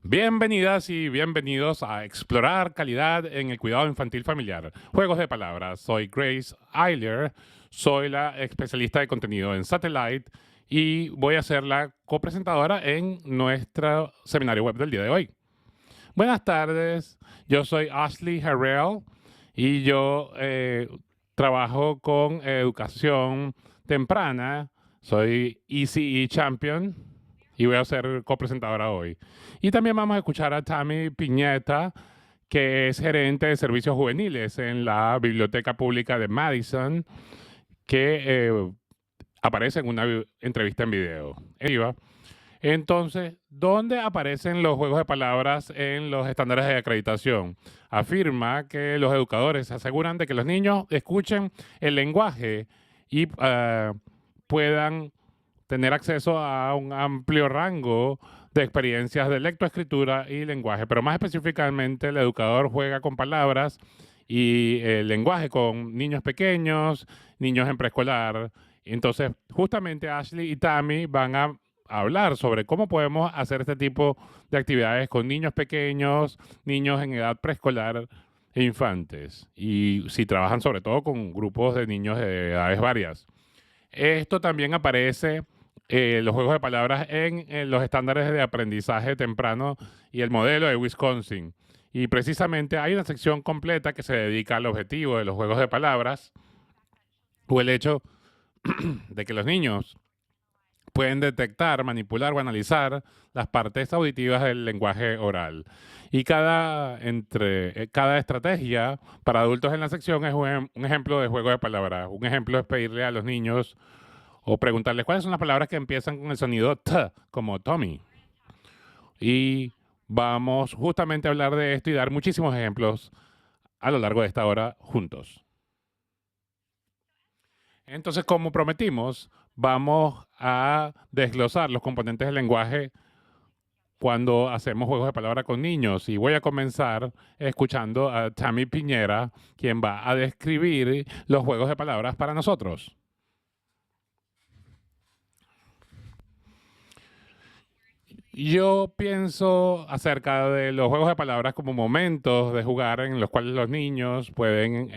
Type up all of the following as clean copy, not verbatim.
Bienvenidas y bienvenidos a Explorar Calidad en el Cuidado Infantil Familiar. Juegos de palabras. Soy Grace Eiler, soy la especialista de contenido en Satellite y voy a ser la copresentadora en nuestro seminario web del día de hoy. Buenas tardes, yo soy Ashley Harrell y yo trabajo con educación temprana. Soy ECE Champion y voy a ser copresentadora hoy. Y también vamos a escuchar a Tammy Piñeta, que es gerente de servicios juveniles en la Biblioteca Pública de Madison, que aparece en una entrevista en video. Entonces, ¿dónde aparecen los juegos de palabras en los estándares de acreditación? Afirma que los educadores se aseguran de que los niños escuchen el lenguaje y puedan tener acceso a un amplio rango de experiencias de lectoescritura y lenguaje, pero más específicamente el educador juega con palabras y el lenguaje con niños pequeños, niños en preescolar. Entonces, justamente Ashley y Tammy van a hablar sobre cómo podemos hacer este tipo de actividades con niños pequeños, niños en edad preescolar e infantes, y si trabajan sobre todo con grupos de niños de edades varias. Esto también aparece los juegos de palabras en los estándares de aprendizaje temprano y el modelo de Wisconsin. Y precisamente hay una sección completa que se dedica al objetivo de los juegos de palabras o el hecho de que los niños pueden detectar, manipular o analizar las partes auditivas del lenguaje oral. Y cada estrategia para adultos en la sección es un ejemplo de juego de palabras. Un ejemplo es pedirle a los niños o preguntarles cuáles son las palabras que empiezan con el sonido T, como Tommy. Y vamos justamente a hablar de esto y dar muchísimos ejemplos a lo largo de esta hora juntos. Entonces, como prometimos, vamos a desglosar los componentes del lenguaje cuando hacemos juegos de palabra con niños. Y voy a comenzar escuchando a Tammy Piñera, quien va a describir los juegos de palabras para nosotros. Yo pienso acerca de los juegos de palabras como momentos de jugar en los cuales los niños pueden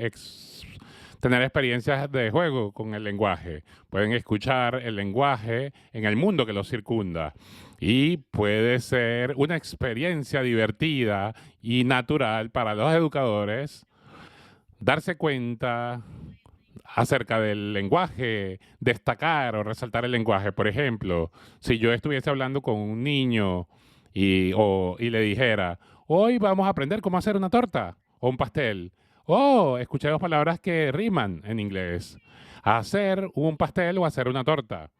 tener experiencias de juego con el lenguaje. Pueden escuchar el lenguaje en el mundo que los circunda. Y puede ser una experiencia divertida y natural para los educadores darse cuenta acerca del lenguaje, destacar o resaltar el lenguaje. Por ejemplo, si yo estuviese hablando con un niño y le dijera, hoy vamos a aprender cómo hacer una torta o un pastel. Oh, escuché dos palabras que riman en inglés. Hacer un pastel o hacer una torta.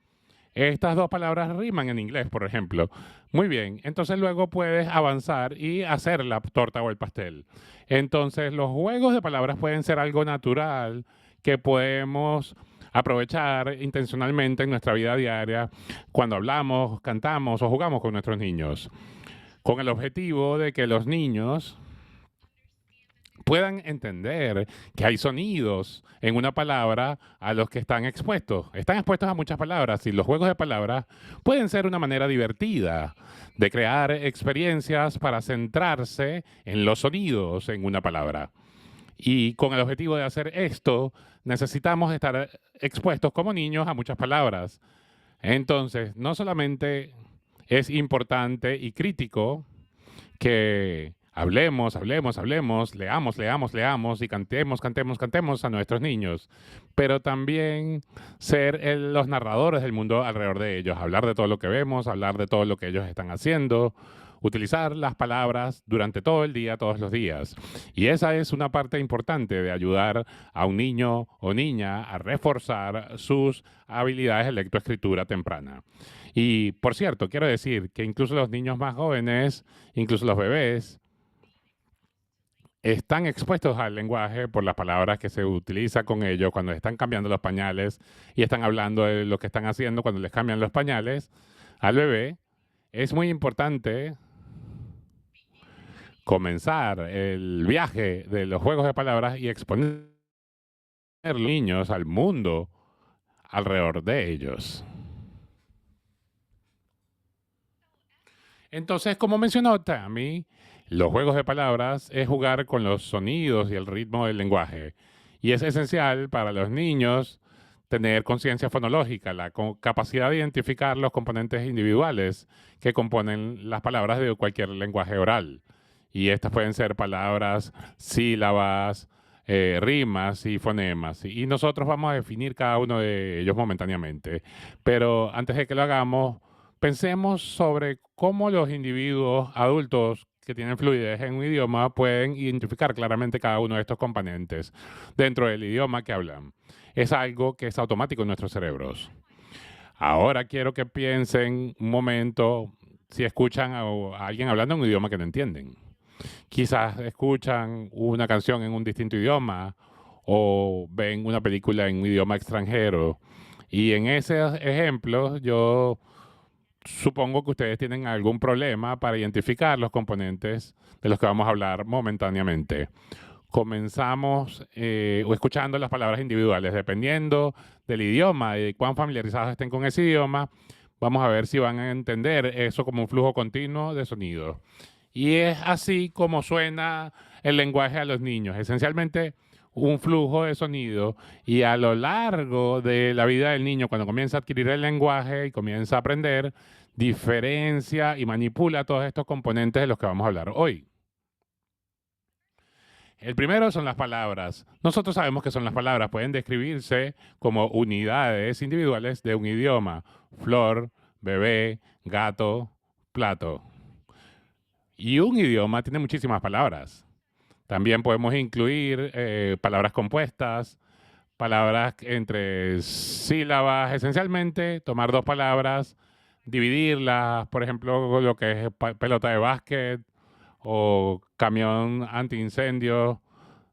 Estas dos palabras riman en inglés, por ejemplo. Muy bien, entonces luego puedes avanzar y hacer la torta o el pastel. Entonces los juegos de palabras pueden ser algo natural que podemos aprovechar intencionalmente en nuestra vida diaria cuando hablamos, cantamos o jugamos con nuestros niños, con el objetivo de que los niños puedan entender que hay sonidos en una palabra a los que están expuestos. Están expuestos a muchas palabras y los juegos de palabras pueden ser una manera divertida de crear experiencias para centrarse en los sonidos en una palabra. Y con el objetivo de hacer esto, necesitamos estar expuestos como niños a muchas palabras. Entonces, no solamente es importante y crítico que hablemos, leamos y cantemos a nuestros niños, pero también ser los narradores del mundo alrededor de ellos, hablar de todo lo que vemos, hablar de todo lo que ellos están haciendo, utilizar las palabras durante todo el día, todos los días. Y esa es una parte importante de ayudar a un niño o niña a reforzar sus habilidades de lectoescritura temprana. Y por cierto, quiero decir que incluso los niños más jóvenes, incluso los bebés, están expuestos al lenguaje por las palabras que se utiliza con ellos cuando están cambiando los pañales y están hablando de lo que están haciendo cuando les cambian los pañales al bebé. Es muy importante comenzar el viaje de los juegos de palabras y exponer a los niños al mundo alrededor de ellos. Entonces, como mencionó Tammy, los juegos de palabras es jugar con los sonidos y el ritmo del lenguaje. Y es esencial para los niños tener conciencia fonológica, la capacidad de identificar los componentes individuales que componen las palabras de cualquier lenguaje oral. Y estas pueden ser palabras, sílabas, rimas y fonemas. Y nosotros vamos a definir cada uno de ellos momentáneamente. Pero antes de que lo hagamos, pensemos sobre cómo los individuos adultos que tienen fluidez en un idioma pueden identificar claramente cada uno de estos componentes dentro del idioma que hablan. Es algo que es automático en nuestros cerebros. Ahora quiero que piensen un momento si escuchan a alguien hablando en un idioma que no entienden. Quizás escuchan una canción en un distinto idioma o ven una película en un idioma extranjero. Y en ese ejemplo yo supongo que ustedes tienen algún problema para identificar los componentes de los que vamos a hablar momentáneamente. Comenzamos escuchando las palabras individuales. Dependiendo del idioma y de cuán familiarizados estén con ese idioma, vamos a ver si van a entender eso como un flujo continuo de sonido. Y es así como suena el lenguaje a los niños. Esencialmente un flujo de sonido, y a lo largo de la vida del niño, cuando comienza a adquirir el lenguaje y comienza a aprender, diferencia y manipula todos estos componentes de los que vamos a hablar hoy. El primero son las palabras. Nosotros sabemos que son las palabras. Pueden describirse como unidades individuales de un idioma. Flor, bebé, gato, plato. Y un idioma tiene muchísimas palabras. También podemos incluir palabras compuestas, palabras entre sílabas, esencialmente tomar dos palabras, dividirlas, por ejemplo, lo que es pelota de básquet o camión antiincendio.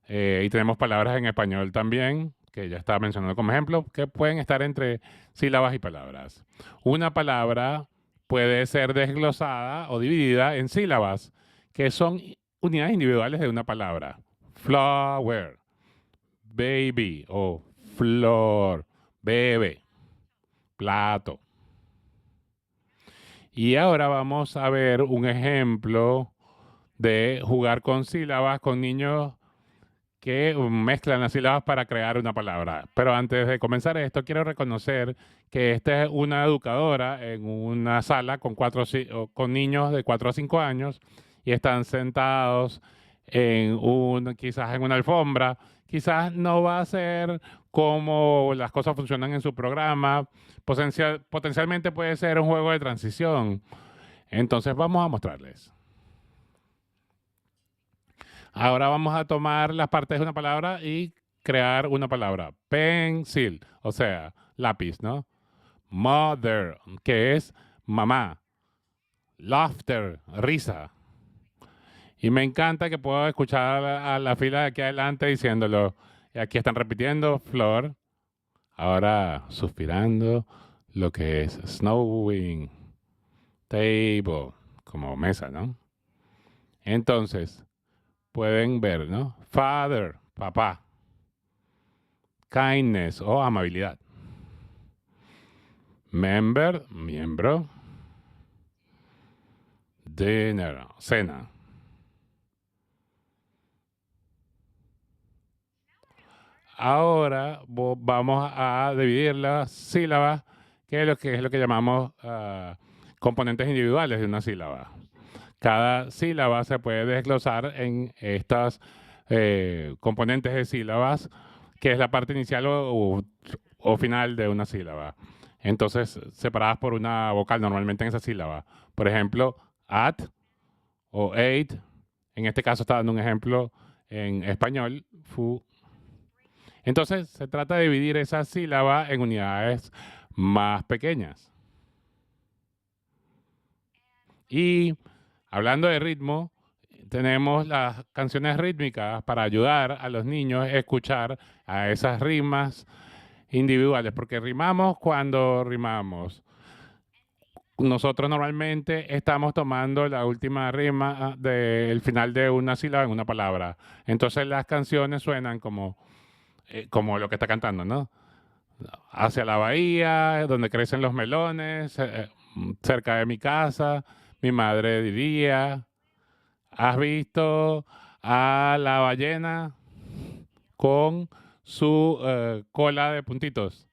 Y tenemos palabras en español también, que ya estaba mencionando como ejemplo, que pueden estar entre sílabas y palabras. Una palabra puede ser desglosada o dividida en sílabas, que son unidades individuales de una palabra. Flower, baby o flor, bebé, plato. Y ahora vamos a ver un ejemplo de jugar con sílabas con niños que mezclan las sílabas para crear una palabra. Pero antes de comenzar esto, quiero reconocer que esta es una educadora en una sala con niños de 4 a 5 años y están sentados quizás en una alfombra. Quizás no va a ser como las cosas funcionan en su programa. Potencialmente puede ser un juego de transición. Entonces vamos a mostrarles. Ahora vamos a tomar las partes de una palabra y crear una palabra. Pencil, o sea, lápiz, ¿no? Mother, que es mamá. Laughter, risa. Y me encanta que puedo escuchar a la fila de aquí adelante diciéndolo. Y aquí están repitiendo, flor. Ahora suspirando, lo que es snowing. Table, como mesa, ¿no? Entonces, pueden ver, ¿no? Father, papá. Kindness o amabilidad. Member, miembro. Dinner, cena. Ahora vamos a dividir las sílabas, que es lo que llamamos componentes individuales de una sílaba. Cada sílaba se puede desglosar en estas componentes de sílabas, que es la parte inicial o final de una sílaba. Entonces, separadas por una vocal normalmente en esa sílaba. Por ejemplo, at o ate. En este caso está dando un ejemplo en español, fu. Entonces, se trata de dividir esa sílaba en unidades más pequeñas. Y hablando de ritmo, tenemos las canciones rítmicas para ayudar a los niños a escuchar a esas rimas individuales, porque rimamos cuando rimamos. Nosotros normalmente estamos tomando la última rima del final de una sílaba en una palabra. Entonces las canciones suenan como lo que está cantando, ¿no? Hacia la bahía, donde crecen los melones, cerca de mi casa, Mi madre diría, ¿has visto a la ballena con su cola de puntitos?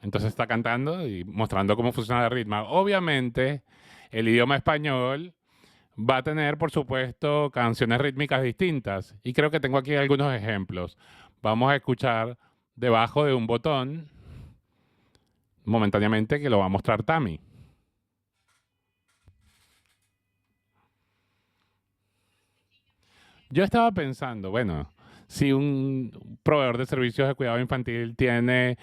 Entonces está cantando y mostrando cómo funciona el ritmo. Obviamente, el idioma español va a tener, por supuesto, canciones rítmicas distintas. Y creo que tengo aquí algunos ejemplos. Vamos a escuchar Debajo de un botón, momentáneamente, que lo va a mostrar Tami. Yo estaba pensando, bueno, si un proveedor de servicios de cuidado infantil tiene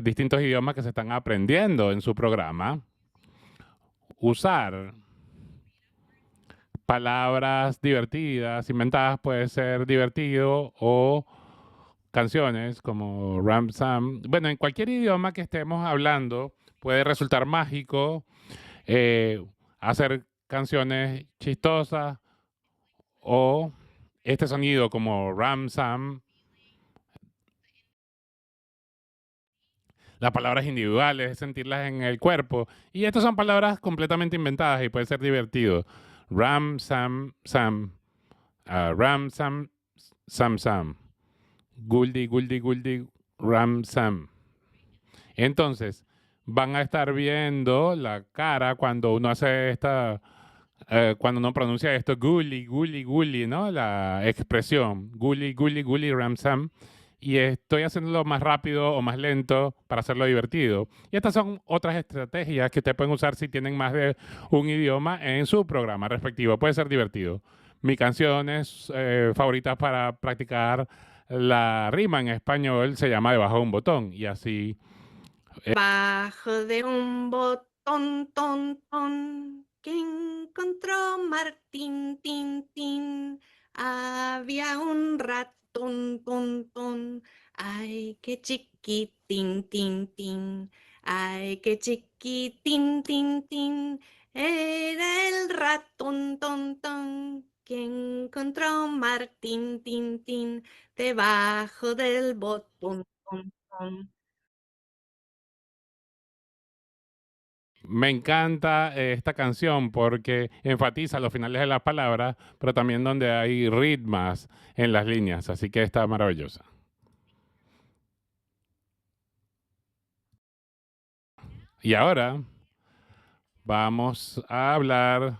distintos idiomas que se están aprendiendo en su programa, usar palabras divertidas, inventadas, puede ser divertido, o canciones como Ram Sam. Bueno, en cualquier idioma que estemos hablando puede resultar mágico eh, hacer canciones chistosas o este sonido como Ram Sam. Las palabras individuales, sentirlas en el cuerpo. Y estas son palabras completamente inventadas y puede ser divertido. Ram Sam Sam. Ram Sam Sam Sam. Guldi Guldi Guldi Ram Sam. Entonces, van a estar viendo la cara cuando uno hace esta, cuando uno pronuncia esto, guli, guli, guli, ¿no? La expresión, guli, guli, guli, ramsam. Y estoy haciéndolo más rápido o más lento para hacerlo divertido. Y estas son otras estrategias que ustedes pueden usar si tienen más de un idioma en su programa respectivo. Puede ser divertido. Mis canciones favoritas para practicar la rima en español se llama Debajo de un botón. Y así Bajo de un botón, ton, ton, que encontró Martín, tin, tin. Había un ratón, ton, ton. Ay, qué chiquitín, tin, tin. Ay, qué chiquitín, tin, tin. Era el ratón, ton, ton, que encontró Martín, tin, tin, debajo del botón, ton, ton. me encanta esta canción porque enfatiza los finales de las palabras, pero también donde hay ritmas en las líneas, así que está maravillosa. Y ahora vamos a hablar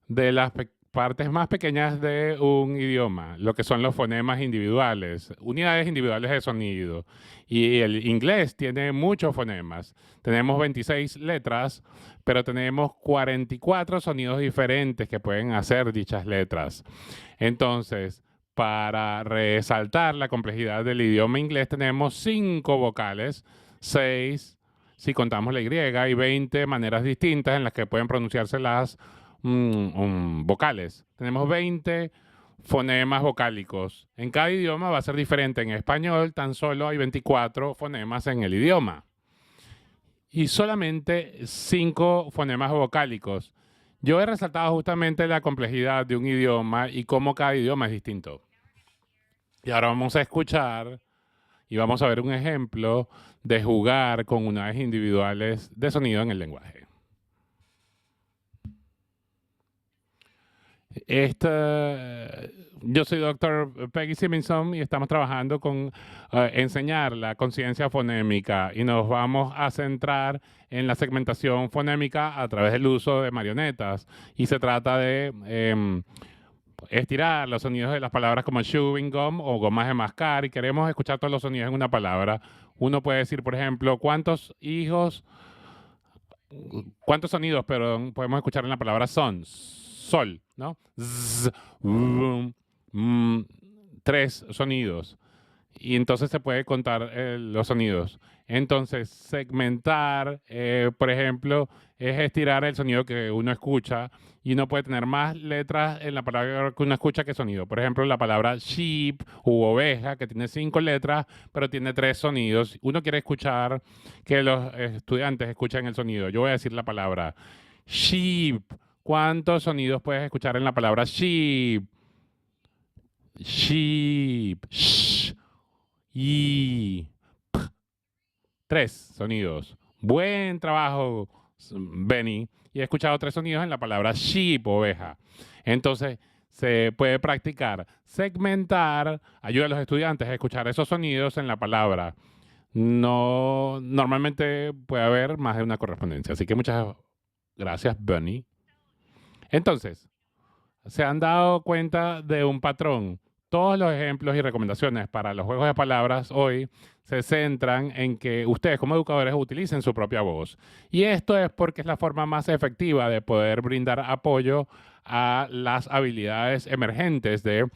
de las partes más pequeñas de un idioma, lo que son los fonemas individuales, unidades individuales de sonido. Y el inglés tiene muchos fonemas. Tenemos 26 letras, pero tenemos 44 sonidos diferentes que pueden hacer dichas letras. Entonces, para resaltar la complejidad del idioma inglés, tenemos 5 vocales, 6 si contamos la Y, y 20 maneras distintas en las que pueden pronunciarse las vocales. Tenemos 20 fonemas vocálicos. En cada idioma va a ser diferente. En español tan solo hay 24 fonemas en el idioma. Y solamente 5 fonemas vocálicos. Yo he resaltado justamente la complejidad de un idioma y cómo cada idioma es distinto. Y ahora vamos a escuchar y vamos a ver un ejemplo de jugar con unidades individuales de sonido en el lenguaje. Yo soy doctor Peggy Simonson y estamos trabajando con enseñar la conciencia fonémica y nos vamos a centrar en la segmentación fonémica a través del uso de marionetas y se trata de estirar los sonidos de las palabras como chewing gum o gomas de mascar y queremos escuchar todos los sonidos en una palabra. Uno puede decir, por ejemplo, cuántos sonidos, perdón, podemos escuchar en la palabra son. Sol, ¿no? Z, tres sonidos. Y entonces se puede contar los sonidos. Entonces, segmentar, por ejemplo, es estirar el sonido que uno escucha y uno puede tener más letras en la palabra que uno escucha que sonido. Por ejemplo, la palabra sheep u oveja, que tiene 5 letras, pero tiene 3 sonidos. Uno quiere escuchar que los estudiantes escuchen el sonido. Yo voy a decir la palabra sheep. ¿Cuántos sonidos puedes escuchar en la palabra sheep? Sheep. Sh. Y 3 sonidos. Buen trabajo. Benny, y he escuchado 3 sonidos en la palabra sheep, oveja. Entonces, se puede practicar, segmentar, ayuda a los estudiantes a escuchar esos sonidos en la palabra. No, normalmente puede haber más de una correspondencia. Así que muchas gracias, Benny. Entonces, se han dado cuenta de un patrón. Todos los ejemplos y recomendaciones para los juegos de palabras hoy se centran en que ustedes como educadores utilicen su propia voz. Y esto es porque es la forma más efectiva de poder brindar apoyo a las habilidades emergentes de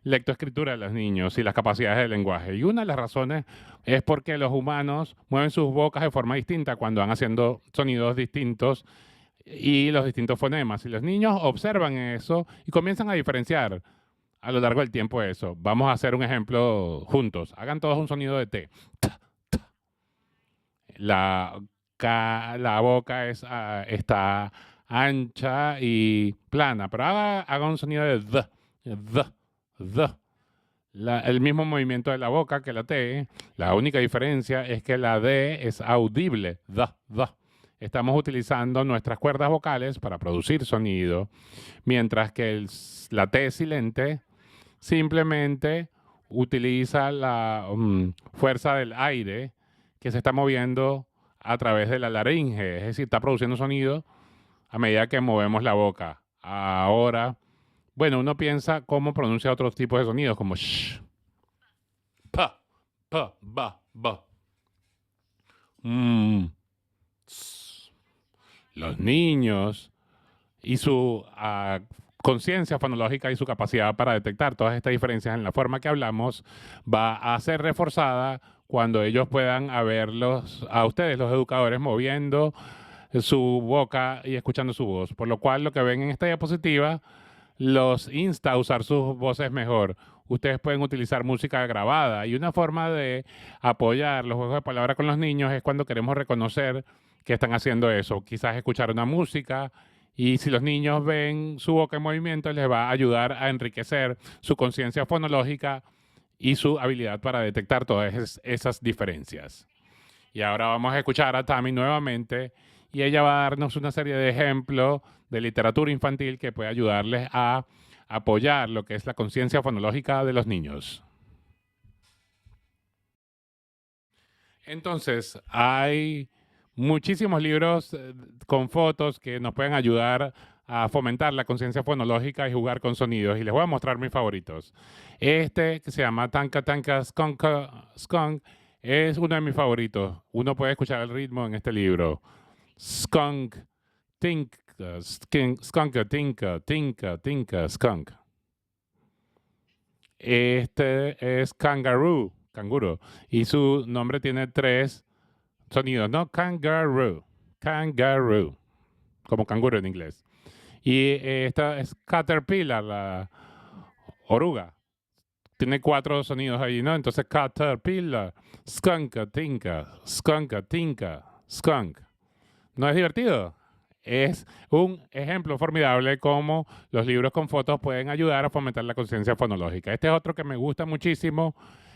lectoescritura de los niños y las capacidades de lenguaje. Y una de las razones es porque los humanos mueven sus bocas de forma distinta cuando van haciendo sonidos distintos y los distintos fonemas. Y los niños observan eso y comienzan a diferenciar a lo largo del tiempo eso. Vamos a hacer un ejemplo juntos. Hagan todos un sonido de T. La boca está ancha y plana, pero haga un sonido de D. El mismo movimiento de la boca que la T. La única diferencia es que la D es audible. D. Estamos utilizando nuestras cuerdas vocales para producir sonido, mientras que la T silente simplemente utiliza la fuerza del aire que se está moviendo a través de la laringe, es decir, está produciendo sonido a medida que movemos la boca. Ahora, bueno, uno piensa cómo pronuncia otros tipos de sonidos, como sh, pa, ba, ba. Los niños y su conciencia fonológica y su capacidad para detectar todas estas diferencias en la forma que hablamos va a ser reforzada cuando ellos puedan verlos a ustedes, los educadores, moviendo su boca y escuchando su voz. Por lo cual, lo que ven en esta diapositiva los insta a usar sus voces mejor. Ustedes pueden utilizar música grabada y una forma de apoyar los juegos de palabras con los niños es cuando queremos reconocer que están haciendo eso. Quizás escuchar una música y si los niños ven su boca en movimiento les va a ayudar a enriquecer su conciencia fonológica y su habilidad para detectar todas esas diferencias. Y ahora vamos a escuchar a Tammy nuevamente y ella va a darnos una serie de ejemplos de literatura infantil que puede ayudarles a apoyar lo que es la conciencia fonológica de los niños. Entonces, hay muchísimos libros con fotos que nos pueden ayudar a fomentar la conciencia fonológica y jugar con sonidos. Y les voy a mostrar mis favoritos. Este, que se llama Tanka Tanka Skunk, es uno de mis favoritos. Uno puede escuchar el ritmo en este libro. Skunk, tink, skunk, tinka, tinka, tinka, skunk. Este es Kangaroo, canguro. Y su nombre tiene 3 sonidos, ¿no? Kangaroo, como canguro en inglés. Y esta es Caterpillar, la oruga. Tiene 4 sonidos ahí, ¿no? Entonces Caterpillar, skunka, tinka, skunk. ¿No es divertido? Es un ejemplo formidable cómo los libros con fotos pueden ayudar a fomentar la conciencia fonológica. Este es otro que me gusta muchísimo,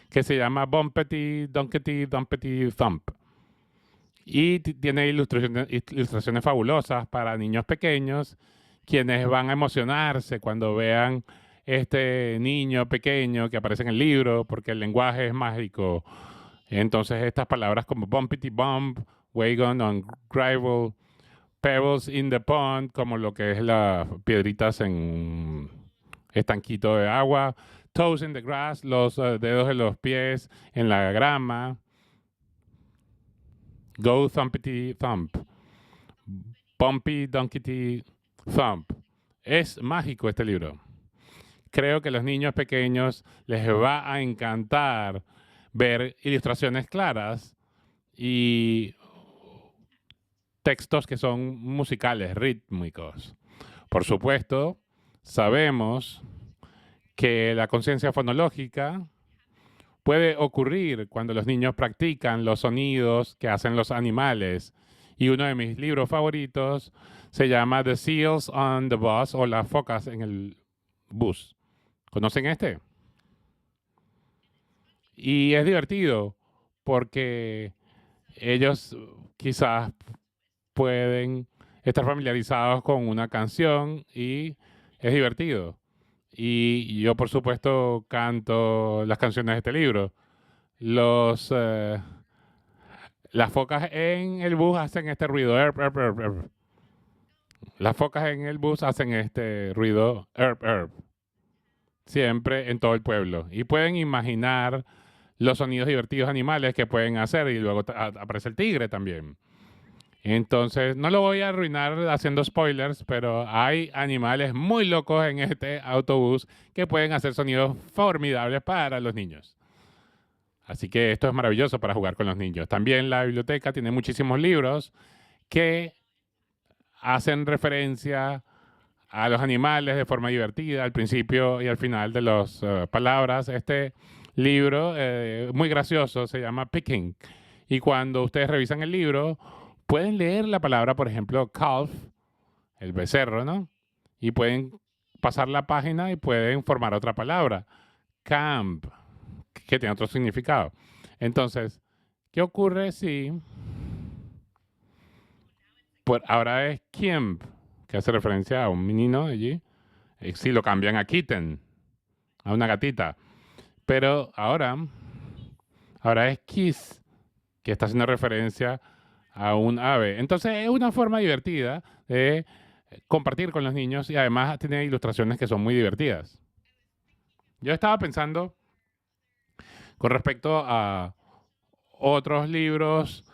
que se llama Bumpety, Dunkety, Dumpety, Thump. Y tiene ilustraciones fabulosas para niños pequeños, quienes van a emocionarse cuando vean este niño pequeño que aparece en el libro, porque el lenguaje es mágico. Entonces estas palabras como bumpety bump, wagon on gravel, pebbles in the pond, como lo que es las piedritas en un estanquito de agua, toes in the grass, los dedos de los pies en la grama, go thumpity thump, bumpy dunkety thump. Es mágico este libro. Creo que a los niños pequeños les va a encantar ver ilustraciones claras y textos que son musicales, rítmicos. Por supuesto, sabemos que la conciencia fonológica puede ocurrir cuando los niños practican los sonidos que hacen los animales. Y uno de mis libros favoritos se llama The Seals on the Bus, o Las focas en el bus. ¿Conocen este? Y es divertido porque ellos quizás pueden estar familiarizados con una canción y es divertido. Y yo, por supuesto, canto las canciones de este libro. Las focas en el bus hacen este ruido. Erp, erp, erp, erp. Las focas en el bus hacen este ruido. Erp, erp. Siempre en todo el pueblo. Y pueden imaginar los sonidos divertidos animales que pueden hacer. Y luego aparece el tigre también. Entonces, no lo voy a arruinar haciendo spoilers, pero hay animales muy locos en este autobús que pueden hacer sonidos formidables para los niños. Así que esto es maravilloso para jugar con los niños. También la biblioteca tiene muchísimos libros que hacen referencia a los animales de forma divertida, al principio y al final de las palabras. Este libro, muy gracioso, se llama Picking. Y cuando ustedes revisan el libro, pueden leer la palabra, por ejemplo, calf, el becerro, ¿no? Y pueden pasar la página y pueden formar otra palabra, camp, que tiene otro significado. Entonces, ¿qué ocurre si ahora es camp, que hace referencia a un menino allí? Si lo cambian a kitten, a una gatita. Pero ahora es kiss, que está haciendo referencia a un ave. Entonces es una forma divertida de compartir con los niños y además tiene ilustraciones que son muy divertidas. Yo estaba pensando con respecto a otros libros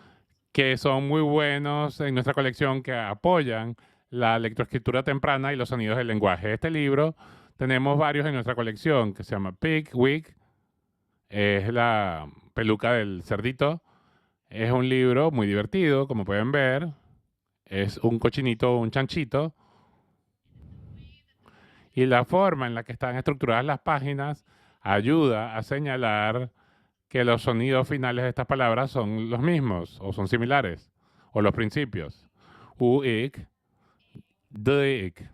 que son muy buenos en nuestra colección que apoyan la lectoescritura temprana y los sonidos del lenguaje. Este libro tenemos varios en nuestra colección que se llama Pigwig, es la peluca del cerdito. Es un libro muy divertido, como pueden ver. Es un cochinito, un chanchito. Y la forma en la que están estructuradas las páginas ayuda a señalar que los sonidos finales de estas palabras son los mismos o son similares, o los principios. U, ik, de, ik.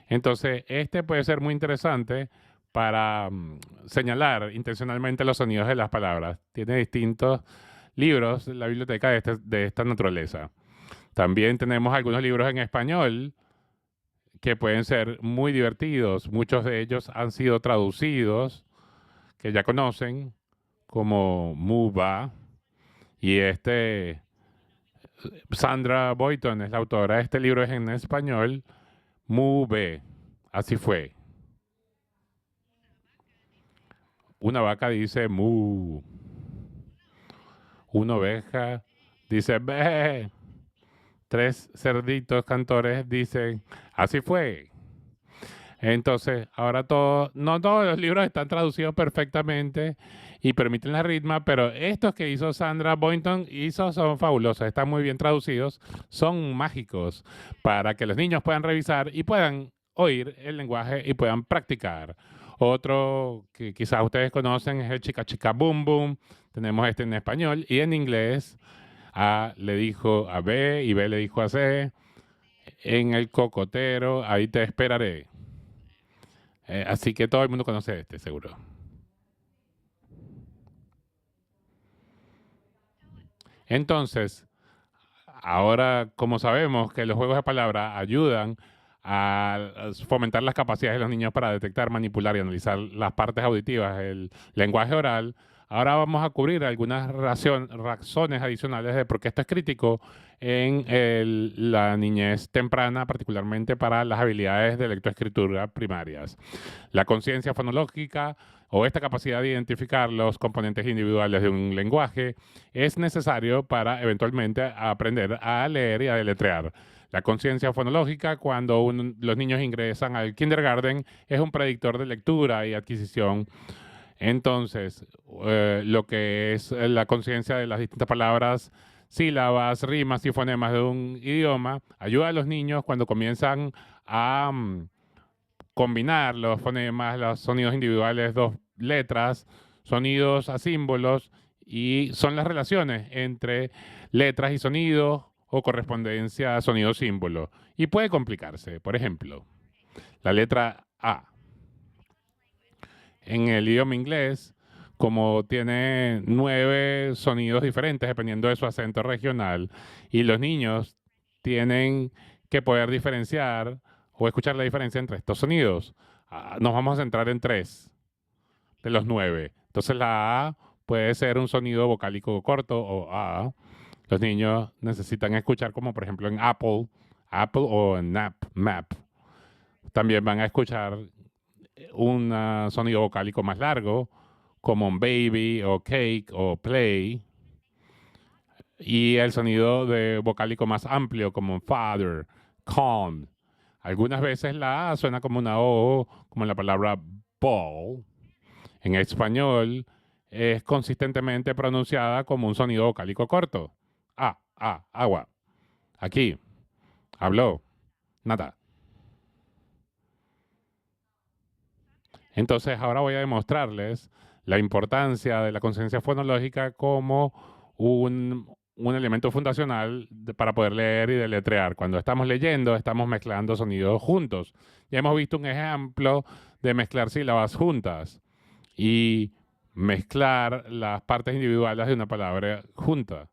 Entonces, este puede ser muy interesante para señalar intencionalmente los sonidos de las palabras. Tiene distintos libros en la biblioteca de esta naturaleza. También tenemos algunos libros en español que pueden ser muy divertidos. Muchos de ellos han sido traducidos, que ya conocen, como Muba. Y Sandra Boynton es la autora. Este libro es en español, Mube. Así fue. Una vaca dice mu. Una oveja dice be. 3 cerditos cantores dicen así fue. Entonces, ahora no todos los libros están traducidos perfectamente y permiten la ritma, pero estos que hizo Sandra Boynton son fabulosos, están muy bien traducidos, son mágicos para que los niños puedan revisar y puedan oír el lenguaje y puedan practicar. Otro que quizás ustedes conocen es el Chica Chica Boom Boom. Tenemos este en español y en inglés. A le dijo a B y B le dijo a C. En el cocotero, ahí te esperaré. Así que todo el mundo conoce este, seguro. Entonces, ahora como sabemos que los juegos de palabra ayudan a fomentar las capacidades de los niños para detectar, manipular y analizar las partes auditivas del lenguaje oral, ahora vamos a cubrir algunas razones adicionales de por qué esto es crítico en la niñez temprana, particularmente para las habilidades de lectoescritura primarias. La conciencia fonológica o esta capacidad de identificar los componentes individuales de un lenguaje es necesario para eventualmente aprender a leer y a deletrear. La conciencia fonológica, cuando los niños ingresan al kindergarten, es un predictor de lectura y adquisición. Entonces, lo que es la conciencia de las distintas palabras, sílabas, rimas y fonemas de un idioma, ayuda a los niños cuando comienzan a combinar los fonemas, los sonidos individuales, 2 letras, sonidos a símbolos, y son las relaciones entre letras y sonidos o correspondencia a sonido-símbolo. Y puede complicarse. Por ejemplo, la letra A. En el idioma inglés, como tiene 9 sonidos diferentes dependiendo de su acento regional, y los niños tienen que poder diferenciar o escuchar la diferencia entre estos sonidos. Nos vamos a centrar en 3 de los 9. Entonces la A puede ser un sonido vocálico corto o A. Los niños necesitan escuchar como por ejemplo en Apple o en map. También van a escuchar un sonido vocálico más largo como en baby o cake o play. Y el sonido vocálico más amplio como en father, con. Algunas veces la A suena como una O, como en la palabra ball. En español es consistentemente pronunciada como un sonido vocálico corto. Agua. Aquí. Habló. Nada. Entonces ahora voy a demostrarles la importancia de la conciencia fonológica como un elemento fundacional para poder leer y deletrear. Cuando estamos leyendo, estamos mezclando sonidos juntos. Ya hemos visto un ejemplo de mezclar sílabas juntas y mezclar las partes individuales de una palabra junta.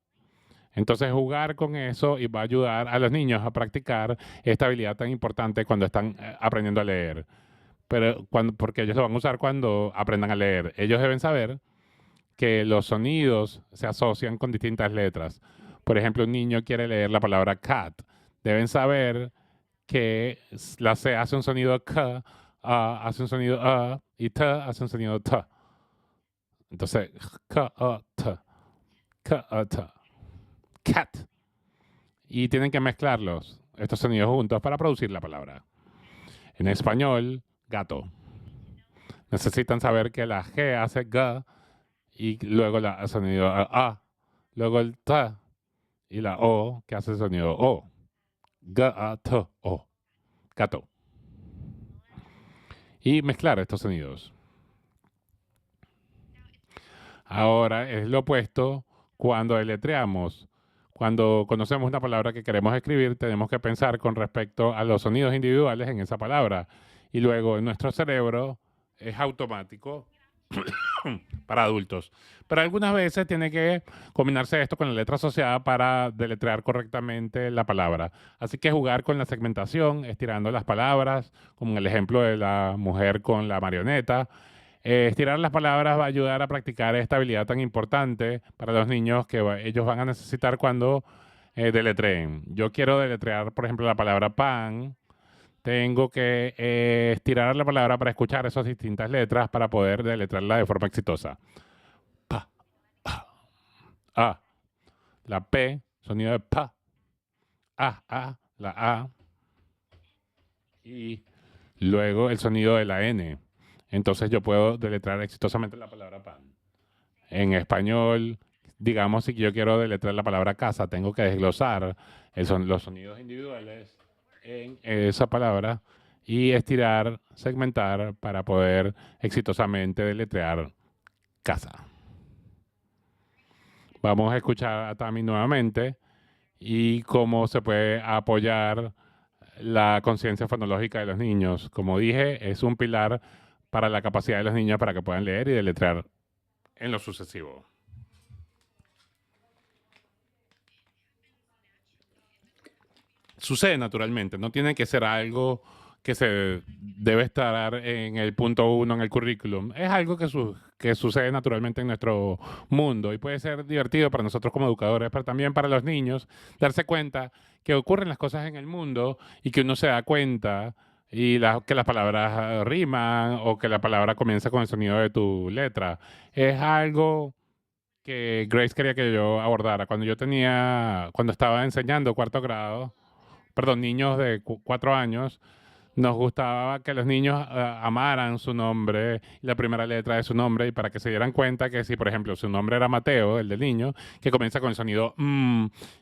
Entonces jugar con eso y va a ayudar a los niños a practicar esta habilidad tan importante cuando están aprendiendo a leer. Porque ellos lo van a usar cuando aprendan a leer. Ellos deben saber que los sonidos se asocian con distintas letras. Por ejemplo, un niño quiere leer la palabra cat. Deben saber que la C hace un sonido K, A hace un sonido A y T hace un sonido T. Entonces, K, A, T. K, A, T. Cat. Y tienen que mezclarlos, estos sonidos juntos, para producir la palabra. En español, gato. Necesitan saber que la G hace G y luego el sonido A. Luego el T y la O que hace el sonido O. G, A, T, O. Gato. Y mezclar estos sonidos. Ahora es lo opuesto cuando deletreamos. Cuando conocemos una palabra que queremos escribir, tenemos que pensar con respecto a los sonidos individuales en esa palabra. Y luego en nuestro cerebro es automático para adultos. Pero algunas veces tiene que combinarse esto con la letra asociada para deletrear correctamente la palabra. Así que jugar con la segmentación, estirando las palabras, como en el ejemplo de la mujer con la marioneta. Estirar las palabras va a ayudar a practicar esta habilidad tan importante para los niños que ellos van a necesitar cuando deletreen. Yo quiero deletrear, por ejemplo, la palabra pan. Tengo que estirar la palabra para escuchar esas distintas letras para poder deletrearla de forma exitosa. Pa, pa, A. La P, sonido de pa. A, la A. Y luego el sonido de la N. Entonces yo puedo deletrear exitosamente la palabra pan. En español, digamos, si yo quiero deletrear la palabra casa, tengo que desglosar los sonidos individuales en esa palabra y estirar, segmentar para poder exitosamente deletrear casa. Vamos a escuchar a Tami nuevamente y cómo se puede apoyar la conciencia fonológica de los niños. Como dije, es un pilar para la capacidad de los niños para que puedan leer y deletrear en lo sucesivo. Sucede naturalmente, no tiene que ser algo que se debe estar en el punto 1 en el currículum. Es algo que sucede naturalmente en nuestro mundo y puede ser divertido para nosotros como educadores, pero también para los niños darse cuenta que ocurren las cosas en el mundo y que uno se da cuenta y que las palabras riman o que la palabra comienza con el sonido de tu letra. Es algo que Grace quería que yo abordara. Cuando estaba enseñando cuarto grado, niños de 4 años, nos gustaba que los niños amaran su nombre, la primera letra de su nombre, y para que se dieran cuenta que si, por ejemplo, su nombre era Mateo, el del niño, que comienza con el sonido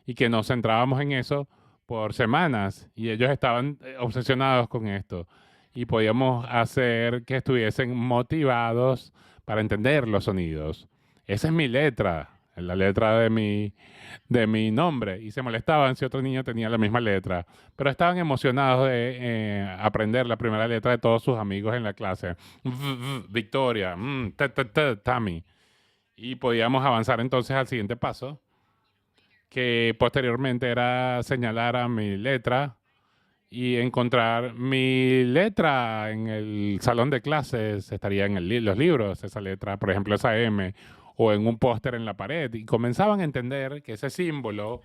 y que nos centrábamos en eso por semanas, y ellos estaban obsesionados con esto, y podíamos hacer que estuviesen motivados para entender los sonidos. Esa es mi letra, la letra de mi nombre, y se molestaban si otro niño tenía la misma letra, pero estaban emocionados de aprender la primera letra de todos sus amigos en la clase. Victoria, Tammy. Y podíamos avanzar entonces al siguiente paso, que posteriormente era señalar a mi letra y encontrar mi letra en el salón de clases, estaría en los libros, esa letra, por ejemplo, esa M, o en un póster en la pared, y comenzaban a entender que ese símbolo,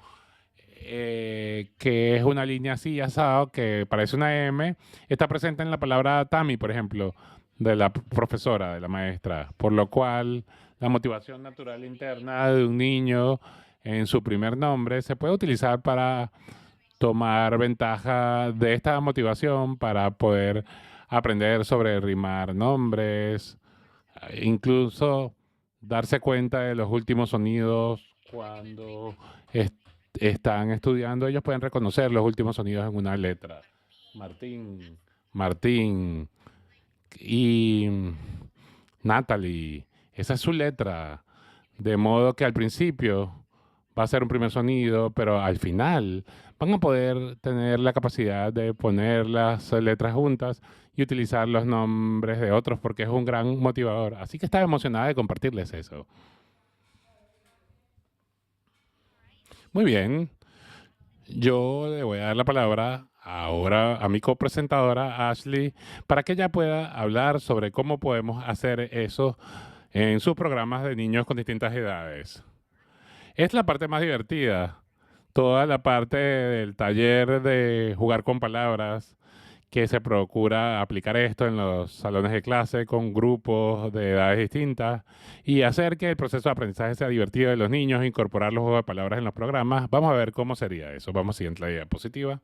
que es una línea así, asado, que parece una M, está presente en la palabra Tami, por ejemplo, de la profesora, de la maestra, por lo cual la motivación natural interna de un niño en su primer nombre se puede utilizar para tomar ventaja de esta motivación para poder aprender sobre rimar nombres, incluso darse cuenta de los últimos sonidos cuando están estudiando. Ellos pueden reconocer los últimos sonidos en una letra. Martín, Martín y Natalie, esa es su letra. De modo que al principio va a ser un primer sonido, pero al final van a poder tener la capacidad de poner las letras juntas y utilizar los nombres de otros porque es un gran motivador. Así que estaba emocionada de compartirles eso. Muy bien, yo le voy a dar la palabra ahora a mi copresentadora Ashley para que ella pueda hablar sobre cómo podemos hacer eso en sus programas de niños con distintas edades. Es la parte más divertida, toda la parte del taller de jugar con palabras, que se procura aplicar esto en los salones de clase con grupos de edades distintas y hacer que el proceso de aprendizaje sea divertido de los niños, incorporar los juegos de palabras en los programas. Vamos a ver cómo sería eso. Vamos a siguiente la diapositiva.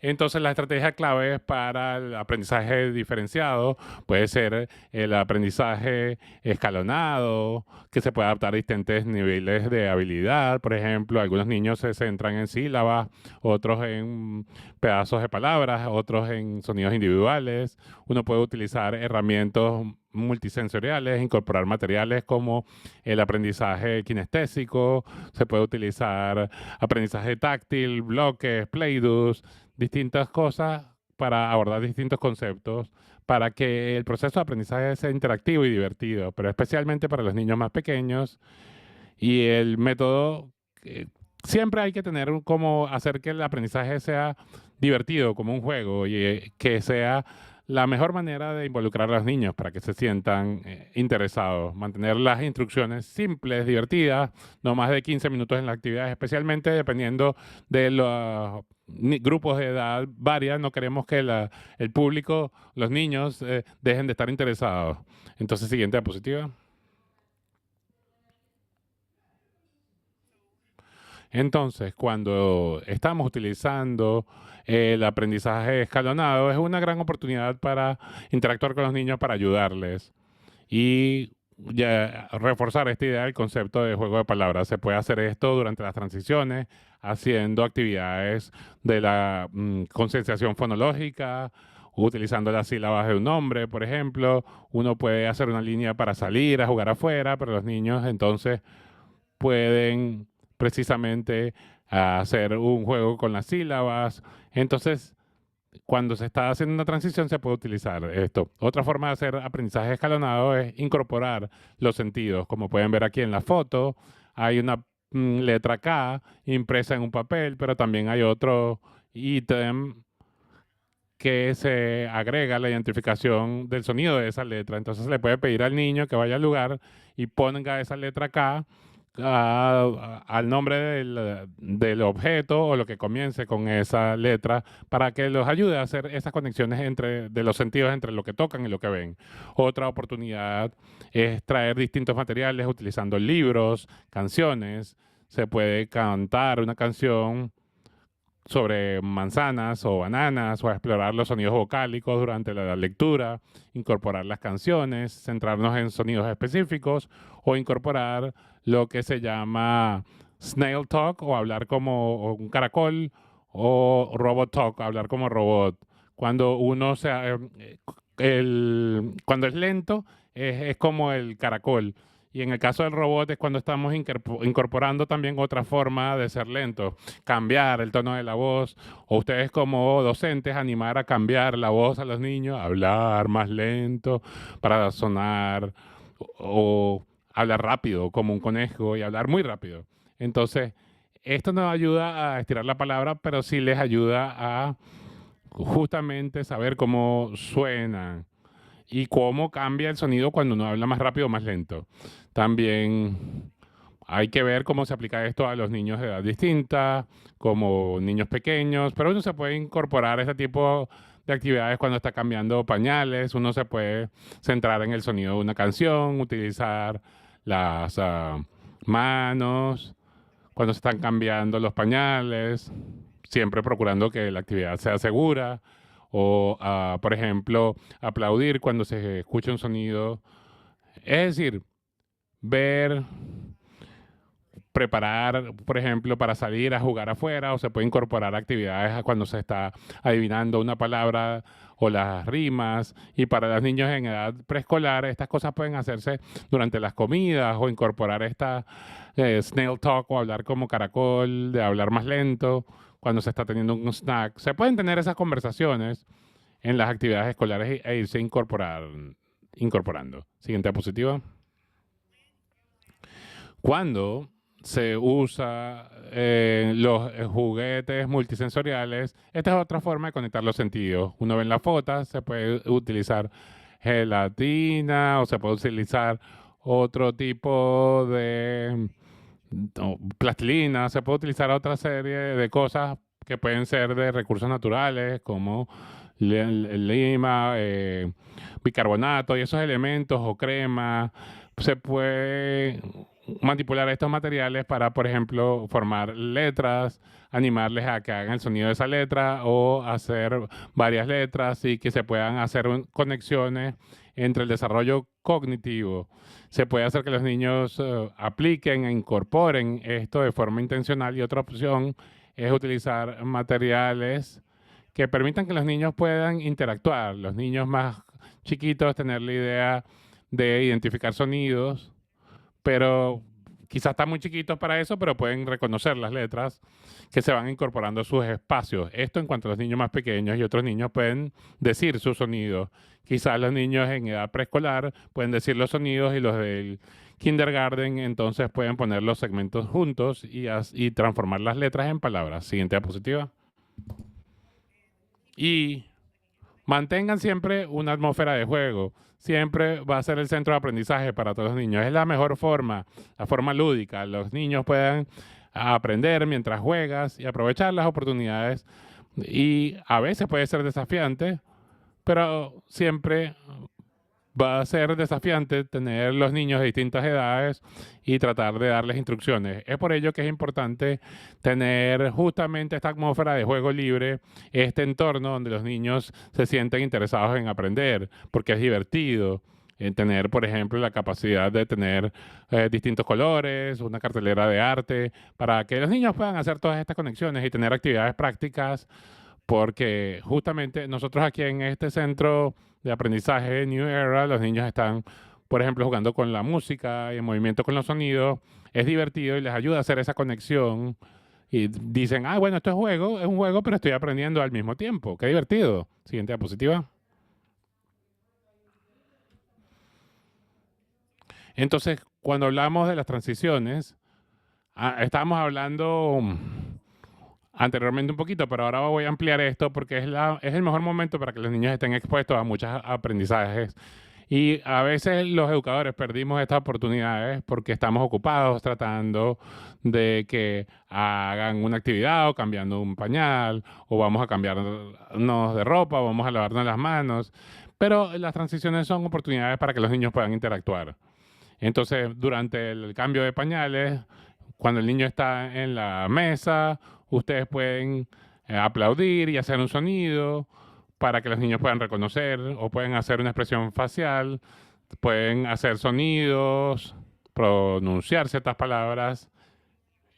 Entonces, la estrategia clave para el aprendizaje diferenciado puede ser el aprendizaje escalonado, que se puede adaptar a distintos niveles de habilidad. Por ejemplo, algunos niños se centran en sílabas, otros en pedazos de palabras, otros en sonidos individuales. Uno puede utilizar herramientas multisensoriales, incorporar materiales como el aprendizaje kinestésico, se puede utilizar aprendizaje táctil, bloques, play-dohs, distintas cosas para abordar distintos conceptos, para que el proceso de aprendizaje sea interactivo y divertido, pero especialmente para los niños más pequeños. Y el método, siempre hay que tener como hacer que el aprendizaje sea divertido, como un juego, y que sea la mejor manera de involucrar a los niños para que se sientan interesados. Mantener las instrucciones simples, divertidas, no más de 15 minutos en la actividad, especialmente dependiendo de los grupos de edad varias. No queremos que el público, los niños, dejen de estar interesados. Entonces, siguiente diapositiva. Entonces, cuando estamos utilizando el aprendizaje escalonado, es una gran oportunidad para interactuar con los niños, para ayudarles y ya reforzar esta idea del concepto de juego de palabras. Se puede hacer esto durante las transiciones, haciendo actividades de la concienciación fonológica, utilizando las sílabas de un nombre, por ejemplo. Uno puede hacer una línea para salir a jugar afuera, pero los niños entonces pueden precisamente hacer un juego con las sílabas. Entonces, cuando se está haciendo una transición se puede utilizar esto. Otra forma de hacer aprendizaje escalonado es incorporar los sentidos. Como pueden ver aquí en la foto, hay una letra K impresa en un papel, pero también hay otro ítem que se agrega la identificación del sonido de esa letra. Entonces le puede pedir al niño que vaya al lugar y ponga esa letra K al nombre del objeto o lo que comience con esa letra para que los ayude a hacer esas conexiones de los sentidos entre lo que tocan y lo que ven. Otra oportunidad es traer distintos materiales utilizando libros, canciones. Se puede cantar una canción sobre manzanas o bananas o explorar los sonidos vocálicos durante la lectura, incorporar las canciones, centrarnos en sonidos específicos o incorporar lo que se llama snail talk o hablar como un caracol o robot talk, hablar como robot. Cuando uno cuando es lento es como el caracol. Y en el caso del robot es cuando estamos incorporando también otra forma de ser lento, cambiar el tono de la voz, o ustedes como docentes animar a cambiar la voz a los niños, hablar más lento para sonar, o hablar rápido como un conejo y hablar muy rápido. Entonces, Esto no ayuda a estirar la palabra, pero sí les ayuda a justamente saber cómo suena y cómo cambia el sonido cuando uno habla más rápido o más lento. También hay que ver cómo se aplica esto a los niños de edad distinta, como niños pequeños, pero uno se puede incorporar este tipo de actividades cuando está cambiando pañales, uno se puede centrar en el sonido de una canción, utilizar las manos cuando se están cambiando los pañales, siempre procurando que la actividad sea segura, o por ejemplo, aplaudir cuando se escucha un sonido. Es decir, ver, preparar, por ejemplo, para salir a jugar afuera, o se puede incorporar actividades a cuando se está adivinando una palabra o las rimas. Y para los niños en edad preescolar, estas cosas pueden hacerse durante las comidas o incorporar esta snail talk o hablar como caracol, de hablar más lento cuando se está teniendo un snack. Se pueden tener esas conversaciones en las actividades escolares e irse incorporando. Siguiente diapositiva. Cuando se usa los juguetes multisensoriales, esta es otra forma de conectar los sentidos. Uno ve en la foto, se puede utilizar gelatina o se puede utilizar otro tipo de plastilina, se puede utilizar otra serie de cosas que pueden ser de recursos naturales como lima, bicarbonato y esos elementos o crema. Se puede manipular estos materiales para, por ejemplo, formar letras, animarles a que hagan el sonido de esa letra o hacer varias letras y que se puedan hacer conexiones entre el desarrollo cognitivo. Se puede hacer que los niños apliquen e incorporen esto de forma intencional y otra opción es utilizar materiales que permitan que los niños puedan interactuar. Los niños más chiquitos tener la idea de identificar sonidos, pero quizás están muy chiquitos para eso, pero pueden reconocer las letras que se van incorporando a sus espacios. Esto en cuanto a los niños más pequeños y otros niños pueden decir sus sonidos. Quizás los niños en edad preescolar pueden decir los sonidos y los del kindergarten entonces pueden poner los segmentos juntos y transformar las letras en palabras. Siguiente diapositiva. Y mantengan siempre una atmósfera de juego. Siempre va a ser el centro de aprendizaje para todos los niños. Es la mejor forma, la forma lúdica. Los niños puedan aprender mientras juegas y aprovechar las oportunidades. Y a veces puede ser desafiante, pero siempre va a ser desafiante tener los niños de distintas edades y tratar de darles instrucciones. Es por ello que es importante tener justamente esta atmósfera de juego libre, este entorno donde los niños se sienten interesados en aprender, porque es divertido. Tener, por ejemplo, la capacidad de tener distintos colores, una cartelera de arte, para que los niños puedan hacer todas estas conexiones y tener actividades prácticas, porque justamente nosotros aquí en este centro de aprendizaje New Era, los niños están, por ejemplo, jugando con la música y en movimiento con los sonidos. Es divertido y les ayuda a hacer esa conexión. Y dicen, bueno, esto es un juego, pero estoy aprendiendo al mismo tiempo. Qué divertido. Siguiente diapositiva. Entonces, cuando hablamos de las transiciones, estábamos hablando anteriormente un poquito, pero ahora voy a ampliar esto porque es el mejor momento para que los niños estén expuestos a muchos aprendizajes. Y a veces los educadores perdimos estas oportunidades porque estamos ocupados tratando de que hagan una actividad o cambiando un pañal o vamos a cambiarnos de ropa o vamos a lavarnos las manos. Pero las transiciones son oportunidades para que los niños puedan interactuar. Entonces, durante el cambio de pañales, cuando el niño está en la mesa, ustedes pueden aplaudir y hacer un sonido para que los niños puedan reconocer o pueden hacer una expresión facial, pueden hacer sonidos, pronunciar ciertas palabras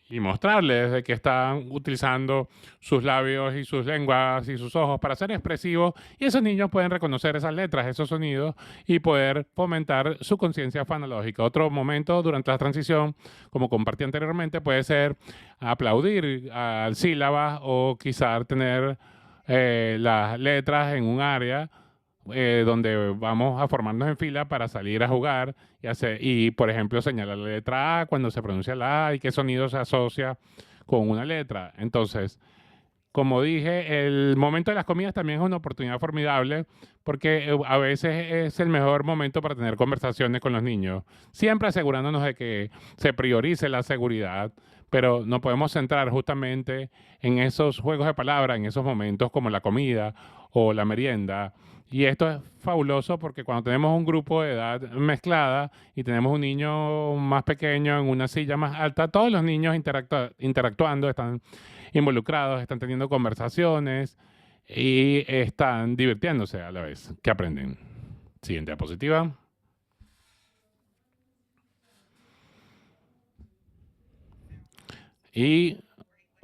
y mostrarles de que están utilizando sus labios y sus lenguas y sus ojos para ser expresivos y esos niños pueden reconocer esas letras, esos sonidos y poder fomentar su conciencia fonológica. Otro momento durante la transición, como compartí anteriormente, puede ser aplaudir al sílabas o quizás tener las letras en un área donde vamos a formarnos en fila para salir a jugar y por ejemplo, señalar la letra A cuando se pronuncia la A y qué sonido se asocia con una letra. Entonces, como dije, el momento de las comidas también es una oportunidad formidable porque a veces es el mejor momento para tener conversaciones con los niños, siempre asegurándonos de que se priorice la seguridad, pero nos podemos centrar justamente en esos juegos de palabras, en esos momentos como la comida o la merienda. Y esto es fabuloso porque cuando tenemos un grupo de edad mezclada y tenemos un niño más pequeño en una silla más alta, todos los niños interactuando están involucrados, están teniendo conversaciones y están divirtiéndose a la vez que aprenden. Siguiente diapositiva. Y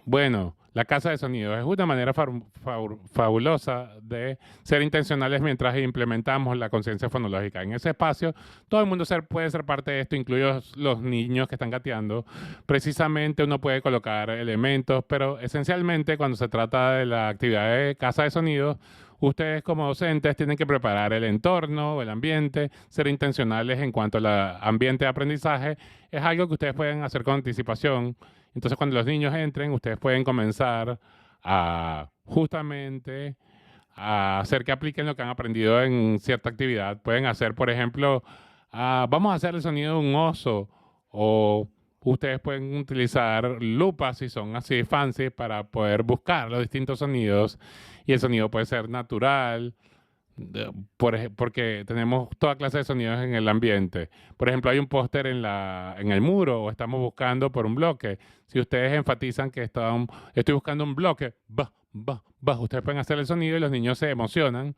bueno, la casa de sonido es una manera fabulosa de ser intencionales mientras implementamos la conciencia fonológica. En ese espacio, todo el mundo puede ser parte de esto, incluidos los niños que están gateando. Precisamente uno puede colocar elementos, pero esencialmente cuando se trata de la actividad de casa de sonido, ustedes como docentes tienen que preparar el entorno, el ambiente, ser intencionales en cuanto al ambiente de aprendizaje. Es algo que ustedes pueden hacer con anticipación. Entonces, cuando los niños entren, ustedes pueden comenzar a justamente a hacer que apliquen lo que han aprendido en cierta actividad. Pueden hacer, por ejemplo, vamos a hacer el sonido de un oso, o ustedes pueden utilizar lupas si son así fancy para poder buscar los distintos sonidos, y el sonido puede ser natural, porque tenemos toda clase de sonidos en el ambiente. Por ejemplo, hay un póster en el muro o estamos buscando por un bloque. Si ustedes enfatizan que estoy buscando un bloque, ustedes pueden hacer el sonido y los niños se emocionan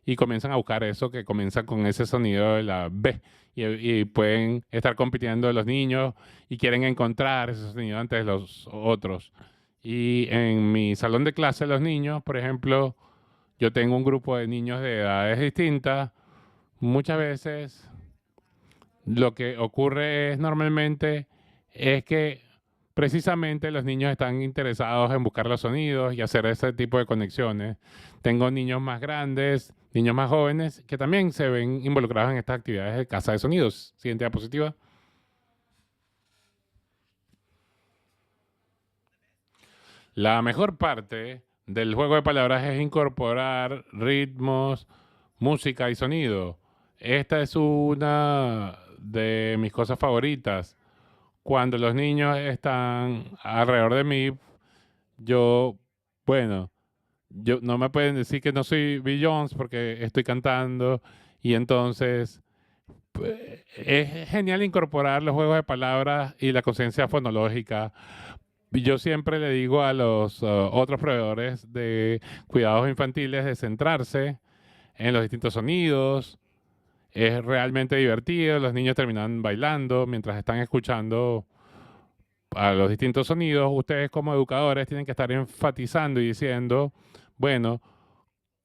y comienzan a buscar eso que comienza con ese sonido de la B. Y pueden estar compitiendo los niños y quieren encontrar ese sonido antes de los otros. Y en mi salón de clase, los niños, por ejemplo, yo tengo un grupo de niños de edades distintas. Muchas veces lo que ocurre normalmente es que precisamente los niños están interesados en buscar los sonidos y hacer ese tipo de conexiones. Tengo niños más grandes, niños más jóvenes que también se ven involucrados en estas actividades de casa de sonidos. Siguiente diapositiva. La mejor parte del juego de palabras es incorporar ritmos, música y sonido. Esta es una de mis cosas favoritas. Cuando los niños están alrededor de mí, bueno, no me pueden decir que no soy Beyoncé porque estoy cantando, y entonces pues, es genial incorporar los juegos de palabras y la conciencia fonológica. Yo siempre le digo a los otros proveedores de cuidados infantiles de centrarse en los distintos sonidos. Es realmente divertido. Los niños terminan bailando mientras están escuchando a los distintos sonidos. Ustedes como educadores tienen que estar enfatizando y diciendo, bueno,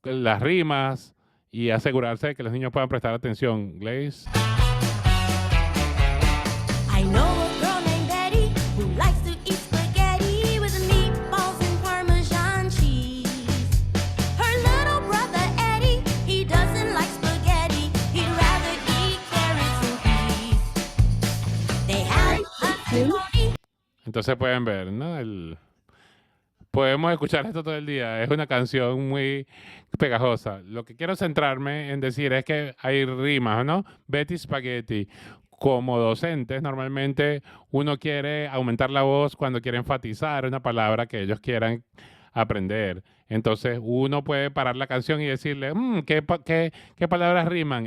las rimas y asegurarse de que los niños puedan prestar atención. Glaze. I know a girl named Betty who likes to eat spaghetti with meatballs and Parmesan cheese. Her little brother Eddie, he doesn't like spaghetti. He'd rather eat carrots and peas. They had a pony. Entonces pueden ver, ¿no? Podemos escuchar esto todo el día. Es una canción muy pegajosa. Lo que quiero centrarme en decir es que hay rimas, ¿no? Betty Spaghetti. Como docentes, normalmente uno quiere aumentar la voz cuando quiere enfatizar una palabra que ellos quieran aprender. Entonces uno puede parar la canción y decirle, ¿qué palabras riman?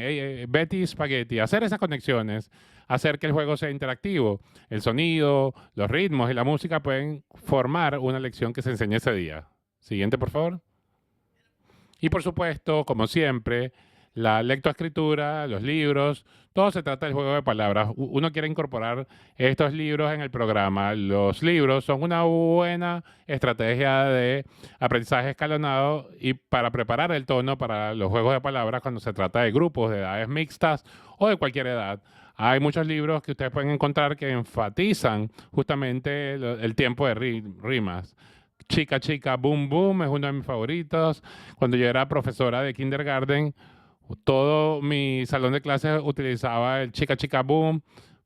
Betty Spaghetti. Hacer esas conexiones, hacer que el juego sea interactivo. El sonido, los ritmos y la música pueden formar una lección que se enseñe ese día. Siguiente, por favor. Y por supuesto, como siempre, la lectoescritura, los libros, todo se trata del juego de palabras. Uno quiere incorporar estos libros en el programa. Los libros son una buena estrategia de aprendizaje escalonado y para preparar el tono para los juegos de palabras cuando se trata de grupos de edades mixtas o de cualquier edad. Hay muchos libros que ustedes pueden encontrar que enfatizan justamente el tiempo de rimas. Chica, chica, boom, boom es uno de mis favoritos. Cuando yo era profesora de kindergarten, todo mi salón de clases utilizaba el chica, chica, boom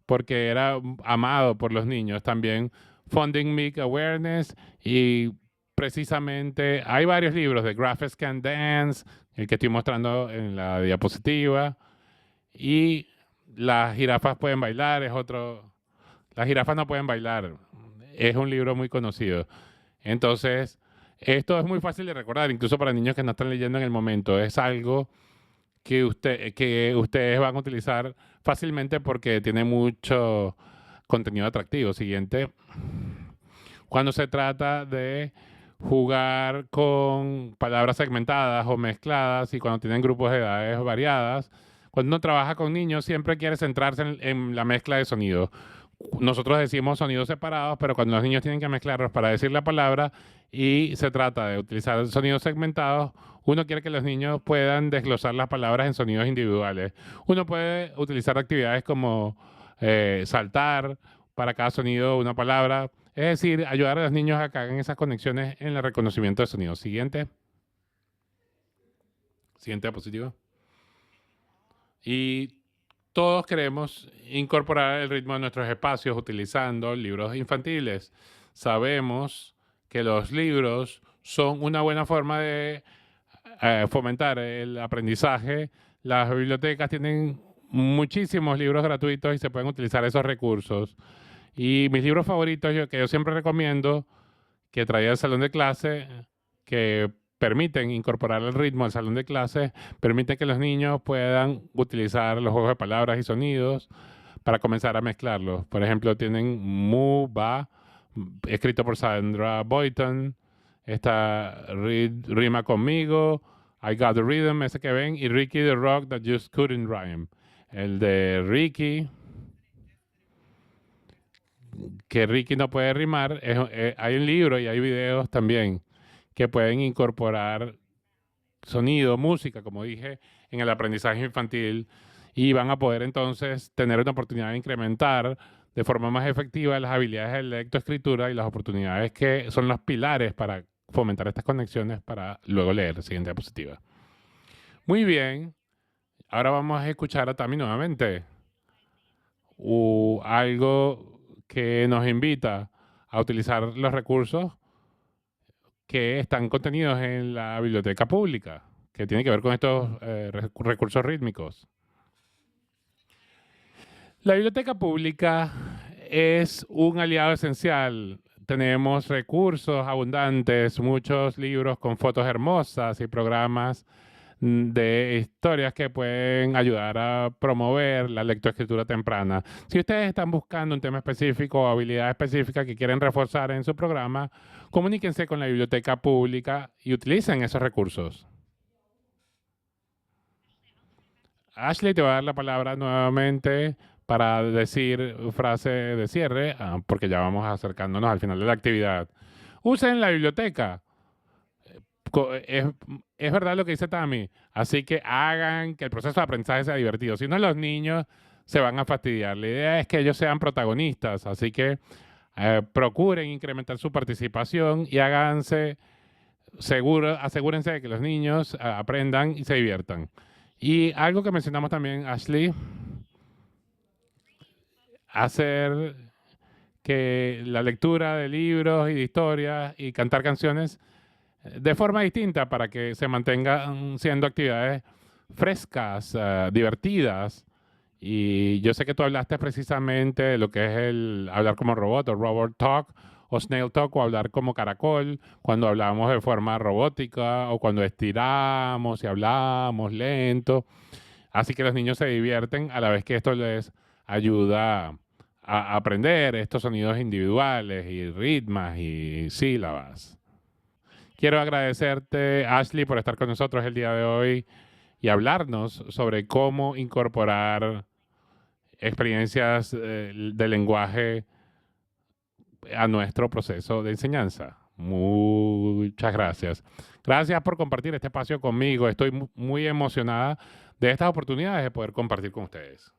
porque era amado por los niños. También Funding Mic Awareness, y precisamente hay varios libros de Graphics Can Dance, el que estoy mostrando en la diapositiva, y Las jirafas pueden bailar es otro. Las jirafas no pueden bailar. Es un libro muy conocido. Entonces, esto es muy fácil de recordar, incluso para niños que no están leyendo en el momento. Es algo que ustedes van a utilizar fácilmente porque tiene mucho contenido atractivo. Siguiente. Cuando se trata de jugar con palabras segmentadas o mezcladas y cuando tienen grupos de edades variadas, cuando uno trabaja con niños siempre quiere centrarse en la mezcla de sonidos. Nosotros decimos sonidos separados, pero cuando los niños tienen que mezclarlos para decir la palabra y se trata de utilizar sonidos segmentados, uno quiere que los niños puedan desglosar las palabras en sonidos individuales. Uno puede utilizar actividades como saltar para cada sonido una palabra, es decir, ayudar a los niños a que hagan esas conexiones en el reconocimiento de sonidos. Siguiente. Siguiente diapositiva. Y todos queremos incorporar el ritmo a nuestros espacios utilizando libros infantiles. Sabemos que los libros son una buena forma de fomentar el aprendizaje. Las bibliotecas tienen muchísimos libros gratuitos y se pueden utilizar esos recursos. Y mis libros favoritos que yo siempre recomiendo, que traía al salón de clase, que permiten incorporar el ritmo al salón de clase, permiten que los niños puedan utilizar los juegos de palabras y sonidos para comenzar a mezclarlos. Por ejemplo, tienen Mu, Ba, escrito por Sandra Boynton, está Rima Conmigo, I Got the Rhythm, ese que ven, y Ricky the Rock That Just Couldn't Rhyme. El de Ricky, que Ricky no puede rimar, hay un libro y hay videos también que pueden incorporar sonido, música, como dije, en el aprendizaje infantil y van a poder entonces tener una oportunidad de incrementar de forma más efectiva las habilidades de lectoescritura y las oportunidades que son los pilares para fomentar estas conexiones para luego leer. Siguiente diapositiva. Muy bien. Ahora vamos a escuchar a Tami nuevamente. Algo que nos invita a utilizar los recursos que están contenidos en la biblioteca pública, que tiene que ver con estos recursos rítmicos. La biblioteca pública es un aliado esencial. Tenemos recursos abundantes, muchos libros con fotos hermosas y programas de historias que pueden ayudar a promover la lectoescritura temprana. Si ustedes están buscando un tema específico o habilidad específica que quieren reforzar en su programa, comuníquense con la biblioteca pública y utilicen esos recursos. Ashley, te va a dar la palabra nuevamente para decir frase de cierre, porque ya vamos acercándonos al final de la actividad. Usen la biblioteca. Es verdad lo que dice Tami, así que hagan que el proceso de aprendizaje sea divertido. Si no, los niños se van a fastidiar. La idea es que ellos sean protagonistas, así que procuren incrementar su participación y asegúrense de que los niños aprendan y se diviertan. Y algo que mencionamos también, Ashley, hacer que la lectura de libros y de historias y cantar canciones de forma distinta para que se mantengan siendo actividades frescas, divertidas. Y yo sé que tú hablaste precisamente de lo que es el hablar como robot o robot talk o snail talk o hablar como caracol cuando hablamos de forma robótica o cuando estiramos y hablamos lento. Así que los niños se divierten a la vez que esto les ayuda a aprender estos sonidos individuales y ritmos y sílabas. Quiero agradecerte, Ashley, por estar con nosotros el día de hoy y hablarnos sobre cómo incorporar experiencias de lenguaje a nuestro proceso de enseñanza. Muchas gracias. Gracias por compartir este espacio conmigo. Estoy muy emocionada de estas oportunidades de poder compartir con ustedes.